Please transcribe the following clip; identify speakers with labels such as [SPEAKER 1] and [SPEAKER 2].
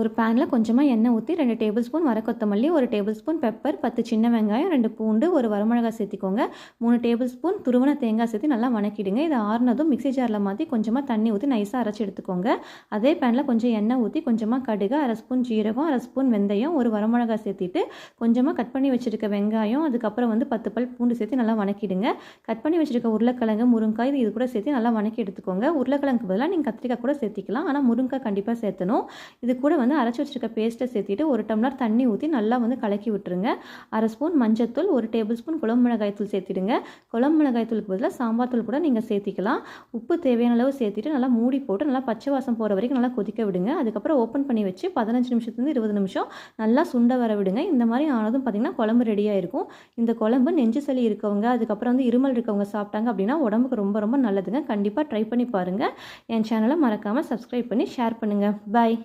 [SPEAKER 1] ஒரு பேனில் கொஞ்சமாக எண்ணெய் ஊற்றி 2 டேபிள் ஸ்பூன் வர கொத்தமல்லி, 1 டேபிள் ஸ்பூன் பெப்பர், 10 சின்ன வெங்காயம், 2 பூண்டு, 1 வரமிளகாய் சேர்த்திக்கோங்க. 3 டேபிள் ஸ்பூன் துருவன தேங்காய் சேர்த்து நல்லா வணக்கிடுங்க. இதை ஆறுனதும் மிக்ஸி ஜாரில் மாற்றி கொஞ்சமாக தண்ணி ஊற்றி நைஸாக அரைச்சி எடுத்துக்கோங்க. அதே பேனில் கொஞ்சம் எண்ணெய் ஊற்றி கொஞ்சமாக கடுகு, 1/2 ஸ்பூன் ஜீரகம், 1/2 ஸ்பூன் வெந்தயம், 1 வரமிளகாய் சேர்த்திட்டு கொஞ்சமாக கட் பண்ணி வச்சுருக்க வெங்காயம், அதுக்கப்புறம் 10 பல் பூண்டு சேர்த்து நல்லா வணக்கிடுங்க. கட் பண்ணி வச்சுருக்க உருளைக்கிழங்கு, முருங்காய் இது கூட சேர்த்து நல்லா வணக்கி எடுத்துக்கோங்க. உருளைக்கிழங்கு பதிலாக நீங்கள் கத்திரிக்காய் கூட சேர்த்திக்கலாம், ஆனால் முருங்காய் கண்டிப்பாக சேர்த்தணும். இது கூட அரைச்சி வச்சிருக்க பேஸ்ட்டை சேர்த்திட்டு 1 டம்ளர் தண்ணி ஊற்றி நல்லா கலக்கி விட்டுருங்க. 1/2 ஸ்பூன் மஞ்சத்தூள், 1 டேபிள் ஸ்பூன் குழம்பு மிளகாய் தூள் சேர்த்திடுங்க. குழம்பு மிளகாய் தூளுக்கு பதிலாக சாம்பார் தூள் கூட நீங்கள் சேர்த்திக்கலாம். உப்பு தேவையான அளவு சேர்த்திட்டு நல்லா மூடி போட்டு நல்லா பச்சை வாசம் போகிற வரைக்கும் நல்லா கொதிக்க விடுங்க. அதுக்கப்புறம் ஓப்பன் பண்ணி வச்சு 15 நிமிஷத்துலேருந்து 20 நிமிஷம் நல்லா சுண்ட வர விடுங்க. இந்த மாதிரி ஆனதும் பார்த்திங்கன்னா குழம்பு ரெடியாக இருக்கும். இந்த குழம்பு நெஞ்சு சளி இருக்கவங்க, அதுக்கப்புறம் இருமல் இருக்கவங்க சாப்பிட்டாங்க அப்படின்னா உடம்புக்கு ரொம்ப ரொம்ப நல்லதுங்க. கண்டிப்பாக ட்ரை பண்ணி பாருங்கள். என் சேனலை மறக்காமல் சப்ஸ்கிரைப் பண்ணி ஷேர் பண்ணுங்கள். பாய்.